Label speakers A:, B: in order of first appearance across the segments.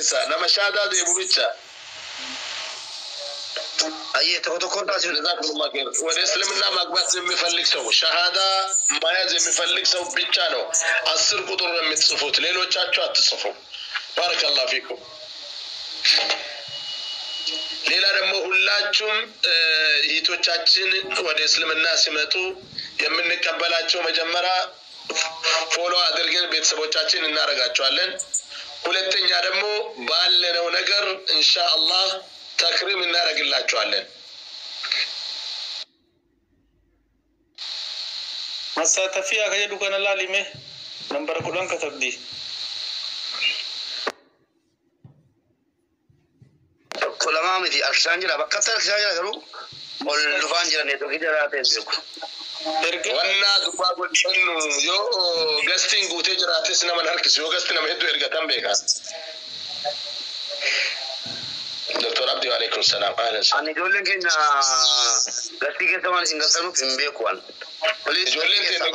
A: deebisa nama shahada deebu bicha
B: أيه تكون تاسي
A: جزاكم الله خير والإسلامنا مقبس مفلك سو شهادة ما يزي مفلك سو بيتشانو أسر قطر من تصفوت ليلو تشاتشو أتصفو بارك الله فيكم ሌላ ደግሞ ሁላችሁም እህቶቻችን ወደ እስልምና ሲመጡ የምንቀበላቸው መጀመሪያ ፎሎ አድርገን ቤተሰቦቻችን እናረጋቸዋለን ሁለተኛ ደግሞ ባለነው ነገር ኢንሻአላህ ተክሪም እናረግላቸዋለን
C: ማሳተፊያ ከየዱ ከነላ ሊሜ ነምበር ቁዳን ከተብዲ
B: كل ما مدي أرسانجلا بكتر أرسانجلا كرو واللفانجلا نيتو كده راتين بيكو
A: وانا دباب الشنو يو غستين غوتي جراتس نمن هركس يو غستين نم هدو إرغتان بيكا دكتور عبدي وعليكم السلام أهلا وسهلا
B: أنا جول لك إن غستي كده ما نسينغسانو في بيكوان
A: جول لك إن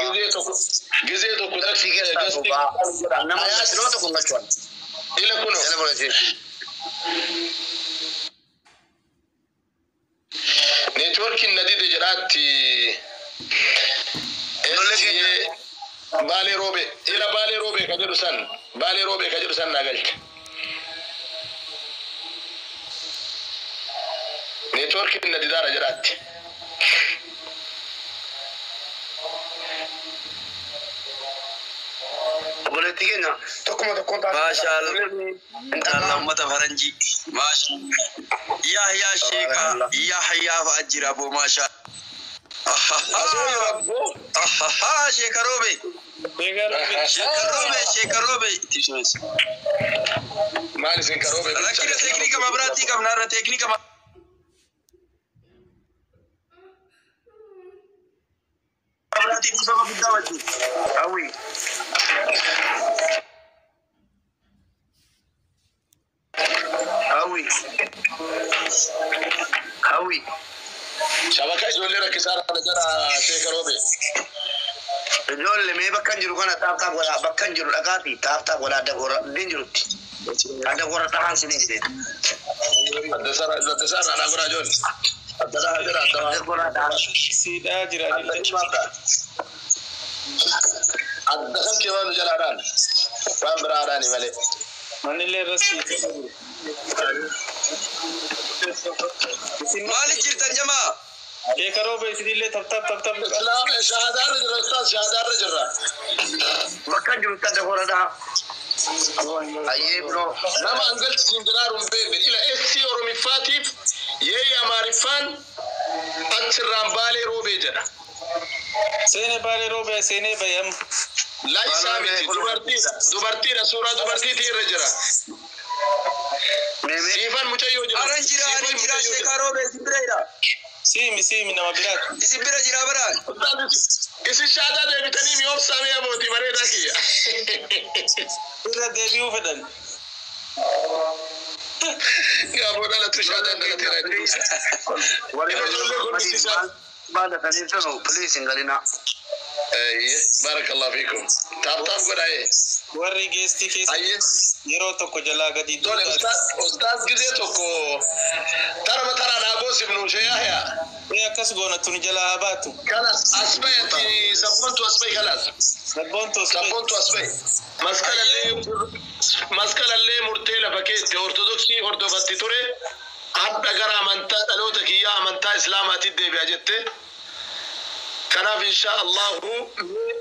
A: جزء تو كده
B: غستي كده غستي أنا ما أسلوه تو كنا شوان
A: إلا كونو
B: إلا بولي
A: نتورك النديد جراتي بالي روبي إلى بالي روبي كجرسان ناقلت نتورك النديد جراتي
B: بوليتيكنا تكون
D: ما شاء الله انت اللهم تفرنجي ما شاء الله يا شيخ يا فاجر ابو ما شاء الله شيخ روبي تشويس
A: ما لسه كروبي
D: لكن تكنيك مبراتي كم نار تكنيك مبراتي بسبب الدواجن
B: أوي
A: شبكة جولي ركسارة نجرا شيخ روبي
B: جولي مي بكنجرو كنا تاب ولا بكنجرو لقاتي تاب ولا دغور دينجروتي دغور تهان سنين
A: الدسار على غرا جول
B: دغور تهان
C: سيدا جرادي
A: الدخل كمان جلالان فهم براداني ملي
C: من اللي رسي
D: مالي جرتن جماعة
C: ये करो बे इसलिए तब
A: इस्लाम शहादात रस्ता शहादात जरा
B: बकन जुता दगोरा दा aye bro
A: nama angal sindirarum bebe ila esti oromi fatib ye ya marifan atram bale robe jada
C: sene bale robe sene bayam
A: laisa miti dubarti sura dubarti ti rajara sifan muchayo jara
D: aranjira sheka robe sibreira
C: سيمي نما بيرات
D: سيبرا جرا برا
A: isi shahada de bitani mi ofsa me aboti bare dakiya
C: ira de biu fadan
A: ya boda la tushada da tira
B: بعد تنيتو بليز انغالينا
A: بارك الله فيكم تاب قراي
C: وري جيستي كيس يرو تو كجلا غدي
A: دول استاذ جزي تو كو ترى ناغوس ابن شياهيا
C: يا كسغونا تنجلا اباتو
A: خلاص اسبيتي سبونتو اسبي خلاص سبونتو اسبي مسكال اللي مرتيلا فكيت اورثودوكسي اورثوغاتي توري حتى غرا منتا دلوتك يا منتا اسلاماتي دي بياجته كناف إن شاء الله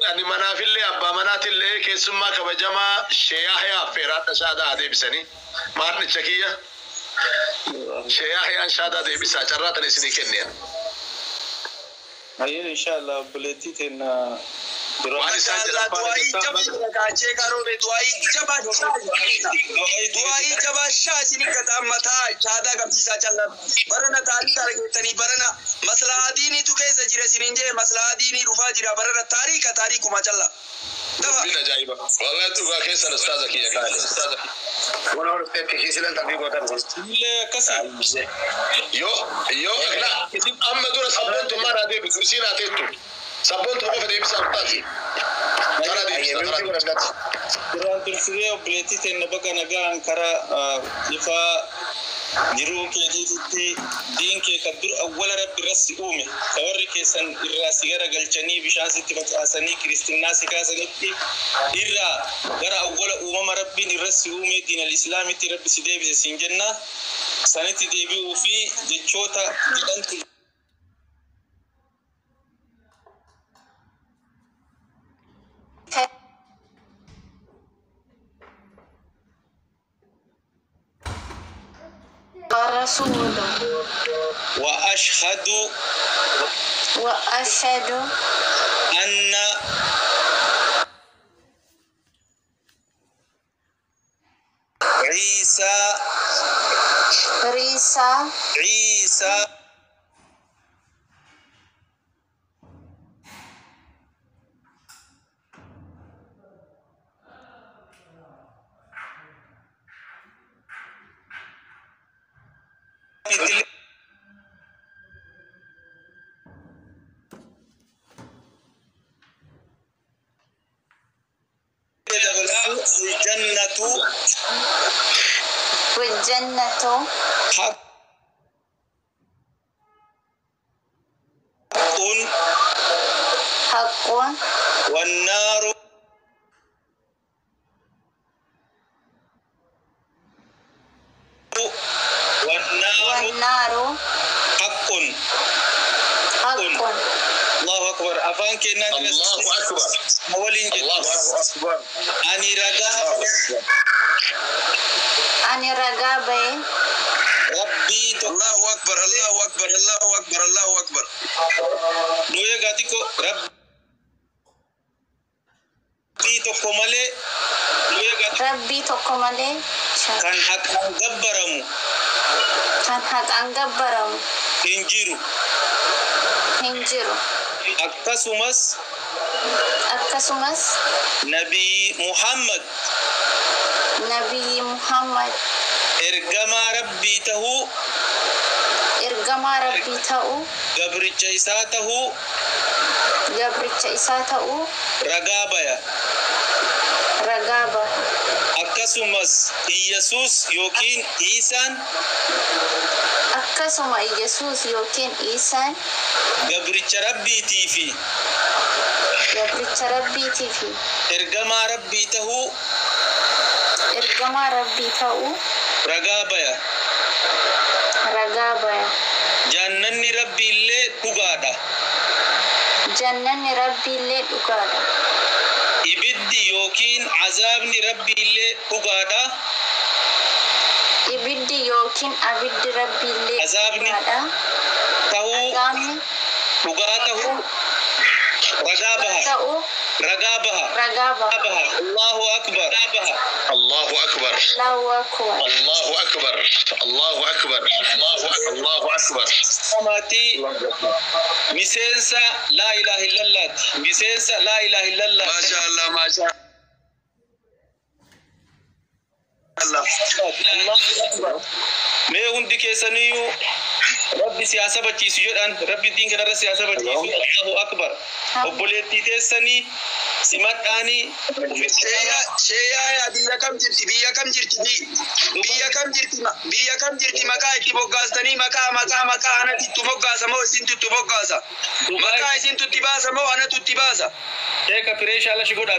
A: يعني منافع اللي أبا منات اللي كيسمى كبجمع شياحيا فيرات شهادة هذه بسني ما نتشكيه شياحيا شهادة هذه بس أجرات نسني كنيا
C: أيه إن شاء الله بلتي تنا
D: ما شاء الله دعائي جبا كاچه کارو به دعائي جبا شاجني قدام متا شادا کبھی سا چل برنا تاریخ کر تنی برنا مسئلہ دینی تو کیسے جرے سرنجے مسئلہ دینی رفا جرا برنا تاریخ ما چل
A: بنا جايبه والله تو كيس الاستاذ كي قال استاذ
B: وانا اعرف كيف لن تبي قدام
C: لا كسي
A: يو لا اما دور سبونتو ما رادي بكرسينا تيتو سبونتو كيف دي بسالتاجي Kana deebisa.
C: duraan tursiree obboleettii teenya bakka nagaan karaa ifaa jiruu keetiitti diin kee kan dur awwala rabbi irratti uume sawarri keessan irraa si gara galchanii bishaan sitti facaasanii kiristinnaa si kaasanitti irraa gara awwala uumama rabbiin irratti uume diin al-islaamitti rabbi si deebise siin jenna sanitti deebi'uu fi jechoota jedhantu
E: ورسوله
C: وأشهد أن عيسى
E: والجنة
C: حق والنار حق الله أكبر أفان كنا
A: الله أكبر.
C: أولين
A: الله أكبر.
E: أني رقابي
C: ربي
D: الله أكبر الله أكبر الله أكبر الله أكبر
C: نوية قاتيكو ربي تقومالي نوية قاتيكو
E: ربي تقومالي
C: كان حق أنقبرمو
E: كان حق أنقبرم هنجرو أكسمس
C: نبي محمد إرجما ربي تهو قبرتش إساته رقابة أكسمس يسوس يوكين إيسان
E: أكسما يسوس يوكين إيسان
C: قبرتش ربي تيفي إرجما ربي تهو رقابة جنني ربي اللي تقادا إبدي يوكين عذابني ربي اللي تقادا عذابني تهو تقاده رقابها الله أكبر
A: الله أكبر. الله أكبر. الله أكبر. الله أكبر.
C: ماتي مسينسا لا إله إلا الله مسينسا لا إله إلا الله
D: ما شاء الله ما شاء الله
C: الله أكبر ما عندك سنيو ربي سياسة بتشيسو جدًا ربي دين كنا سياسة بتشيسو الله أكبر وبوليتي تسني سمات أني
D: شيا يا بيا كم جرتي مكا تبوغاسني مكا أنا تبوغاسا مو سين تبوغاسا مكا سين تباسا مو أنا تباسا
C: هيك فريش على شغودا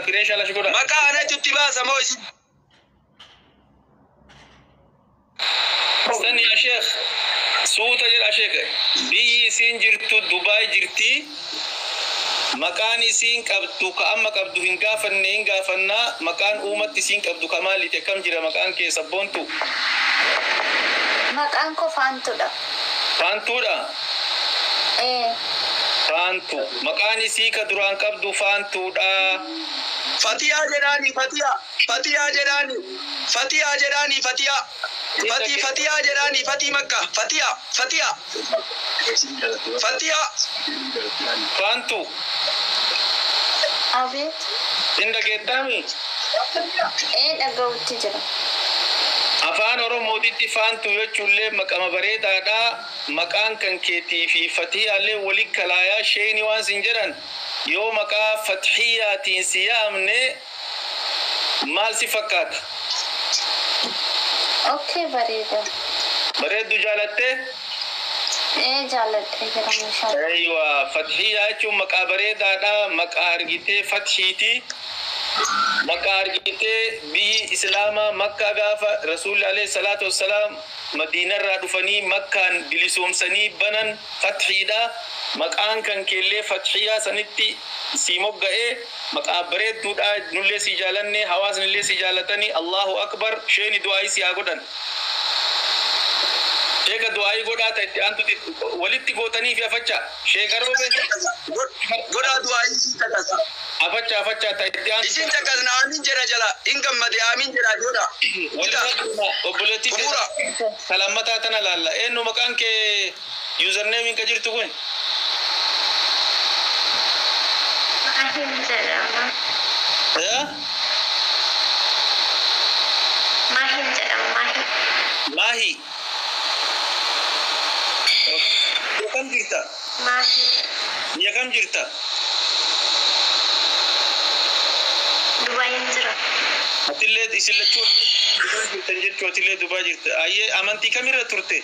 D: مكا أنا تباسا مو سين
C: استني يا شيخ صوت يا شيخ بي سين جرتو دبي جرتي مكان سين قبضو كأما قبضو هنغافنا مكان أمت سين قبضو كمالي تكم جرى مكان كي سبونتو
E: مكان كو فانتو دا
C: فانتو مكان سين كدران قبضو فانتو دا
D: فتيا جراني فتي مكة فتيا
C: فانتو
E: أبيت
C: إن دقيتامي
E: أقوتي جرا
C: afaan oromootitti faantu jechuullee maqama bareedaadha maqaan kan keetii fi fatihaallee waliin kalaayaa sheeni waan sin jedhan يوم كا فتحيات سيامني مال سفكات
E: اوكي بريدة
C: بريد جالته
E: ايه جالت جرا ان شاء الله.
C: ايوه فتحيات مكا بريدة مكا ارجيتي فتحيتي مكة أرجيتي بي إسلام مكة غافة رسول الله عليه الصلاة والسلام مدينة رادفني مكة بلسوم سني بنن فتحيدا مكان كان كله فتحيا سنتي سيموك غاي مكة بريد دودا نولي سجالني حواس نولي سجالتني الله أكبر شيني دعائي سياغدن شيخ دعائي غدا تأتي أنتو ولدتي غوتني في أفتشا شيخ روبي
D: غدا دعائي تكاسا
C: أفتشا تأتي أنتو
D: isin takasna amin jira jala in gammade amin jira joda
C: obboleettii
D: Bu'uura.
C: salammataa tana laalla eenyu maqaan kee yuuzarneemiin ka jirtu kun
E: Mahim jedhama. Mahim jedhama Mahim.
C: maahi biyya kam jirta
E: Mahim.
C: biyya kam jirta
E: Dubayin jira.
C: atillee isin lachuu jirtan jechuu atillee dubaa jirta ayyee amantii kamirra turte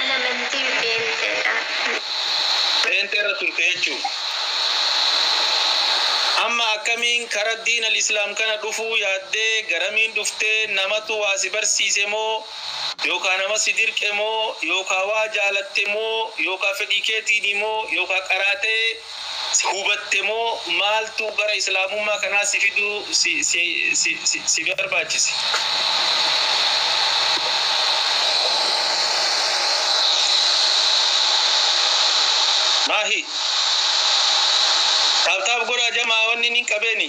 E: Ana amantii beelteedha.
C: eenteerra turte jechuu amma akkamiin kara diin al-islaam kana dhufuu yaaddee garamiin dhuftee namatu waa si barsiise moo yookaan nama si dirqe moo yookaan waa jaalatte moo yookaan fedhii keetiin moo yookaan qaraatee hubatte moo maaltu gara islaamummaa kanaa si fiduu si barbaachise maahi taabtaab godhaa jamaa wanni nin qabeeni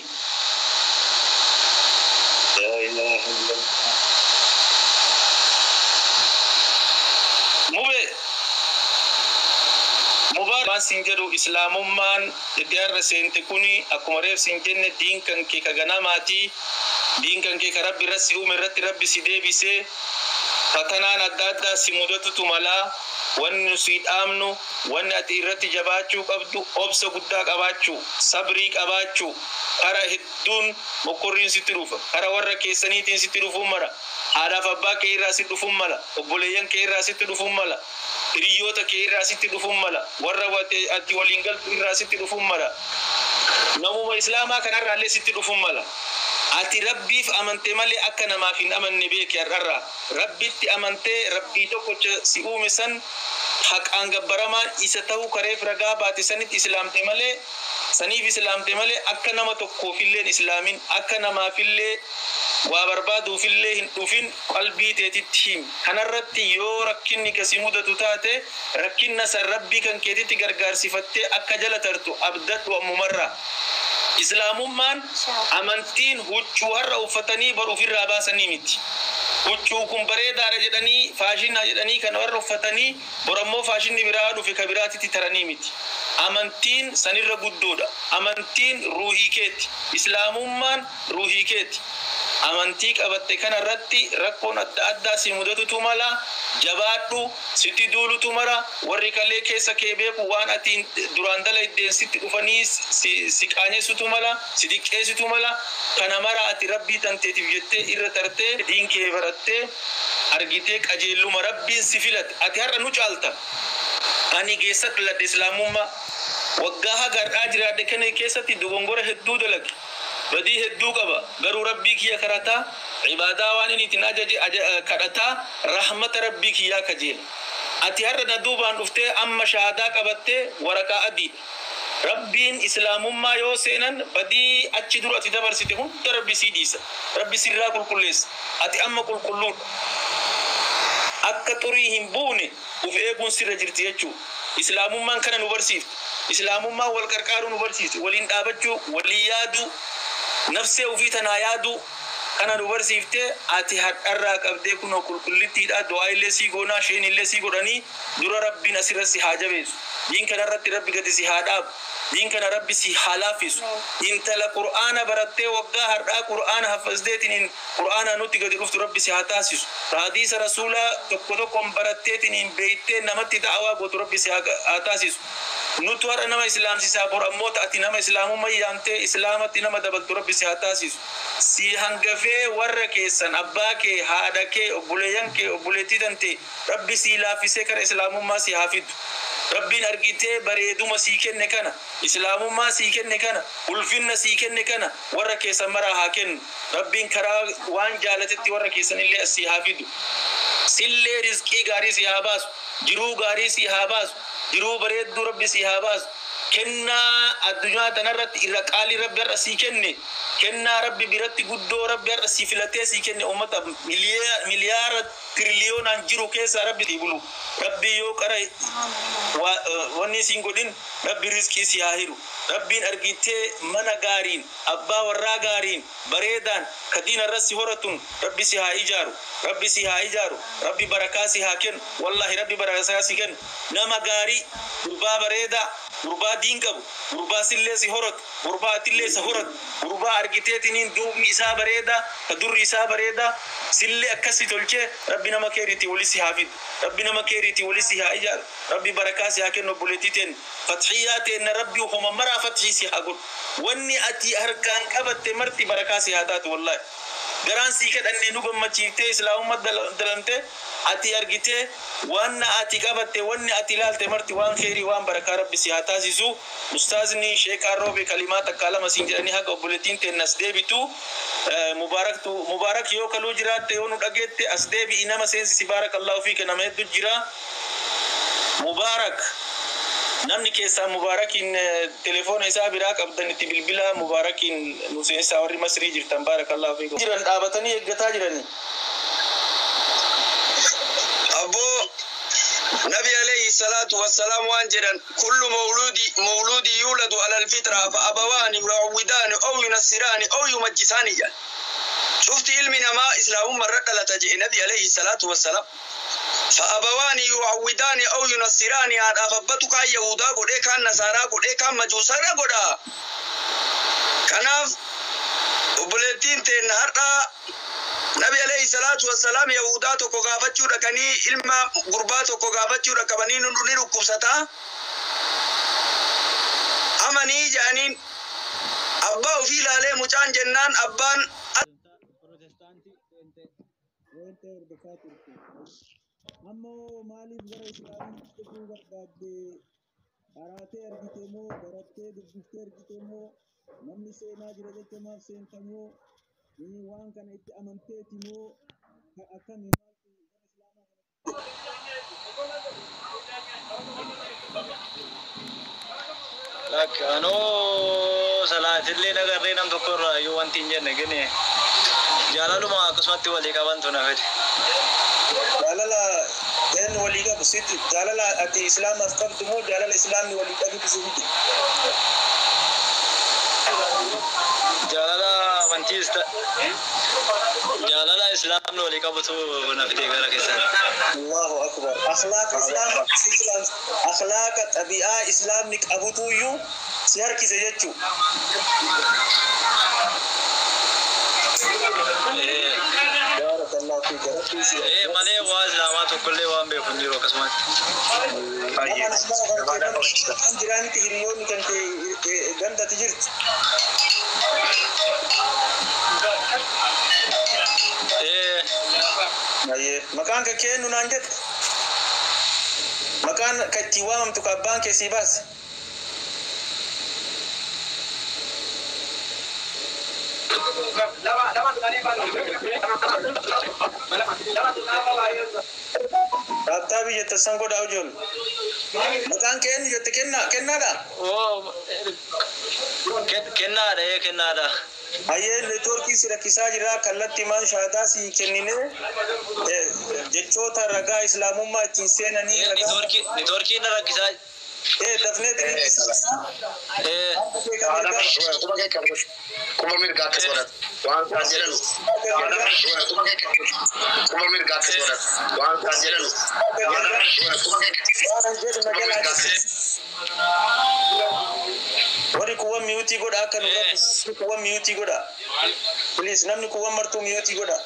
C: laa ilaaha illallah mubaarak sin jedhu islaamummaan iddiyarra seente kuni akkuma reef sin jenne diin kan kee ka ganamaati diin kan kee ka rabbi irra si uume irratti rabbi si deebise fatanaan adda addaa si mudatutu malaa wanni nu si dhaamnu wanni ati irratti jabaachuu qabdu obsa guddaa qabaachuu sabrii qabaachuu kara hedduun mokorriin sitti dhufa kara warra keessaniitiin sitti dhufuun mala haadhaaf abbaa kee irraa sitti dhufuun mala obboleeyyan kee irraa sitti dhufuun mala hiriyoota kee irraa sitti dhufuun mala warra ati waliin galtu irraa sitti dhufuun mala namuma islaamaa kanarraa illee sitti dhufuun mala ati rabbiif amante malee akka namaaf hin amanne beeki har'arraa rabbitti amantee rabbii tokkocha si uume san haqaan gabbaramaan isa ta'uu kareef ragaa baate sanitti islaamte malee saniif islaamte malee akka nama tokkoofillee islaamin akka namaafillee waa barbaaduufillee hin dhufin qalbii teetitti him kanarratti yoo rakkinni kasi mudatu taate rakkinna san rabbii kan keetitti gargaarsifattee akka jala tartu abdadhu ammumarraa islaamummaan amantiin huccuu har'a uffatanii bar ofirraa baasanii miti huccuu kun bareedaadha jedhanii faashinaa jedhanii kan warra uffatanii bor ammoo faashinni biraa dhufe ka biraatitti taranii miti amantiin sanirra guddoodha amantiin ruuhii keeti islaamummaan ruuhii keeti amantii qabatte kanarratti rakkoon adda addaa si mudatutu mala jabaadhu sitti duulutu mara warri kalee keessa kee beeku waan atiin duraan dalaydeen sitti dhufanii si qaanessutu mala si diqqeessitu mala kana mara ati rabbii tanteetiif jettee irra tartee diin kee barattee argitee qajeelluma rabbiin si filate ati har'a nu caalta ani geessa filadhe islaamummaa waggaa hagarraa jiraadhe kana keessatti dogongora hedduu dalage badii hedduu qaba garuu rabbii kiyya karataa ibaadaa waan inni itin kadhataa rahmata rabbii kiyyaa kajeela ati har'a na duubaan dhuftee amma shahaadaa qabattee waraqaa adii rabbiin islaamummaa yoo seenan badii achi dura ati dabarsite hunda rabbi sii dhiisa rabbi sirraa qulqulleessa ati amma qulqulluudha akka xurii hin buune uf eeguun sirra jirti jechuu islaamummaan kana nu barsiifte islaamummaan wal qarqaaruu nu barsiifte waliin dhaabachuu walii yaaduu nafsee ufii tanaa yaaduu kana nu barsiifte ati hadharraa qabdee kunoo qulqullittiidha du'aa illee sii goonaa sheen illee sii godhanii dura rabbiin asirra si haa jabeessu diin kanarratti rabbi gadi si haa dhaabu diin kana rabbi si haa laaffisu intala qur'aana barattee waggaa hardhaa qur'aana hafazdeetiniin qur'aana nutti gadi dhuftu rabbi si haa taasisu hadiisa rasuulaa tokko tokkoon baratteetiniin beeytee namatti da'awaa gootu rabbi si haa taasisu nutu hara nama islaamsisaa bor ammoo ati nama islaamummaa yaamtee islaamatti nama dabaltu rabbi si haa taasisu si hangafee warra keessan abbaa kee haadha kee obboleeyyan kee obboleettii tante rabbi si laaffisee kara islaamummaa si haa fiddu rabbiin argitee bareeduma sii kenne kana islaamummaa sii kenne kana ulfinna sii kenne kana warra keessan maraa haa kennu rabbiin karaa waan jaalatetti warra keessan illee sii haa fidu sillee rizqii gaarii sii haa baasu jiruu gaarii sii haa baasu jiruu bareedduu rabbi sii haa baasu kennaa addunyaa tanarratti irra qaalii rabbi irra sii kenne kennaa rabbi biratti guddoo rabbi irra sii filatee sii kenne ummata miliyaara tiriliyoonaan jiru keessa rabbi sii bulu rabbi yoo qara wanni siin godhin rabbi rizqii sii haa hiru rabbiin argitee mana gaariin abbaa warraa gaariin bareedaan kadiina irratti horatun rabbi si haa ijaaru rabbi si haa ijaaru rabbi barakaa si haa kennu wallahi rabbi barakaa si kennu nama gaarii gurbaa bareedaa gurbaa diin qabu gurbaa sillee si horat gurbaa atillee si horat gurbaa argiteetiniin duubni isaa bareedaa durri isaa bareedaa sillee akkasi tolchee rabbi nama keeriitii wali si haa fidu rabbi nama keeriitii wali si haa ijaaru rabbi barakaa si haa kennu obboleettiiteen fatxiyaateen rabbi homa maraa fatxii si haa godhu wanni ati harkaan qabatte marti barakaa si haa taatu wallahi garaan sii kadhannee nu gammachiiftee islaamummaa dalante ati argitee waan ati qabatte wanni ati ilaalte marti waan khairii waan barakaa rabbi si haa taasisu ustaazni sheek Arroobe kalimaat akka lama siin jedhanii haga obboleettiin teennas deebitu mubaarak yoo kaluu jiraatte yoo nu dhageette as deebi'i nama seensisi baarakallahu fiika nama hedduu jira mubaarak namni keessaa mubaarakiin telefoona isaa biraa qabdanitti bilbila mubaarakiin nu seensaa warri masrii jirtan baarakallahu fiikum jiran dhaabatanii eeggataa jiranii
D: abbo nabi alayhi salatu wassalam wanjiran kullu mawludi yuladu ala alfitra fa abawani yu'awidani aw yunassirani aw yumajjisani jan shufti ilmi nama islamu marra la taji nabi alayhi salatu wassalam fa abawani yu'awidani aw yunassirani ada fabbatuka yahuda gode kan nasara gode kan majusara goda kanaf ubuletin ten harda nabi alayhi salatu wassalam yahuda to ko gafachu da kani ilma gurbato ko gafachu da kabani nuni rukusata amani janin abba fi lale muchan jannan abban protestanti ente ammo malif gara islamitti ku gadde barate argitemo barate dubbiste argitemo namni seena jira jettema seentamo ni waan kana itti amanteetimo ka akkami maaltu gara islaamaa
F: lakano salaatillee nagarree nam tokkorra yoo wanti hin jenne gene jaalaluma akkasumatti walii qabantu na fedhe
C: jaalala en walii qabu sitti jaalala ati islaamaaf qabdu moo jaalala islaamni walii qabu sitti
F: jaalala wantiista jaalala islaamni walii qabutu na fedhe gara keessan
C: Allahu akbar islam akhlaq tabi'a islaamni qabutu yu si harkise jechu barakallahu fik rabbi
F: malee waa islaamaa tokkollee waan beekun jiru akkasumatti
C: jiraanti hiriyoonni kan gandati jirti makaan ka kennu naan jedhe makaan ka itti waamamtu ka abbaan kee sii baase Raabtaa biyyattassan godhaa ijoollu. Maqaan kee eenyu jette kennaadha?
F: Kennaadha.
C: Hayyee neetwoorkii si rakkisaa jira kallattii maan shaadaa si kennine jechoota ragaa islaamummaa ittiin seenanii
F: neetwoorkii na rakkisaa
C: دفنت
B: كما من قاعد تصورت وان تاجرن كما من قاعد تصورت وان تاجرن
C: وري كوا ميوتي غدا كان كوا ميوتي غدا بليز نمني كوا مرتو ميوتي غدا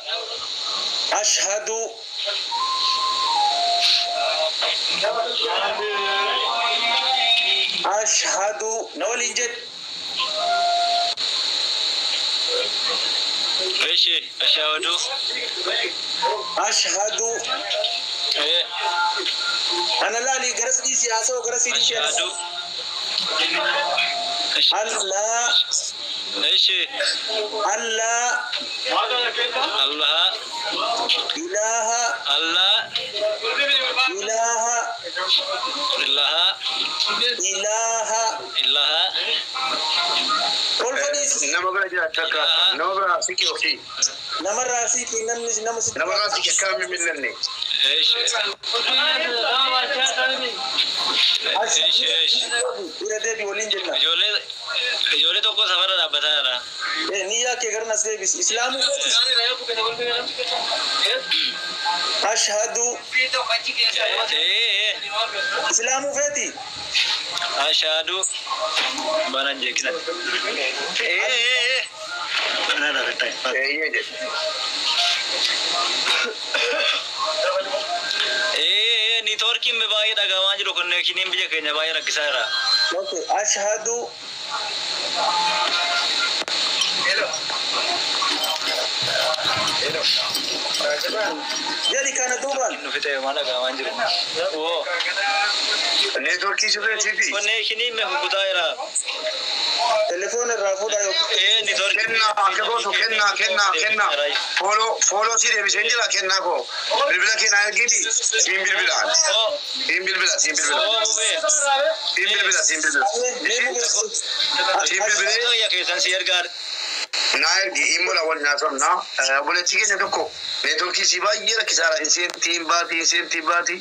C: أشهد نقول إنجد
F: ايش
C: أشهد أنا لا لي جرس دي سياسة وجرس دي
F: أشهد
C: الله
F: ايش
C: الله
F: الله
C: إله
F: الله
C: إله
F: الله
C: إله
F: الله
C: كل فليس
B: نما بقى تكا نما بقى سكي وفي
C: نما راسي في
B: نما بقى سكي كامل من لني
F: ايش
C: إلى دبي ولين جنة
F: جولي تو को सफर रहा बता रहा
C: निया के घर नस्ले इस्लाम अशहदु इस्लाम फेती
F: अशहदु बना जेकना बना रहता है ये नितोर की में बाय दगावांज रोकने की नीम बिजे कने बाय रखसारा
C: ओके अशहदु jadi kana duban
F: inu fite mana gawaanj wo
B: network की सुबह थी
F: कोने की नीम में बुदायरा
C: telephone rafuda yo
F: ये नितोर
B: kenna ke ko kenna follow si de bisenjira kenna ko bilbila kenna gidi sim bilbila
F: ya ke san share gar
B: nair gi imola wal nasam na bole chike ne ko network ki siba yera kisara insentim bati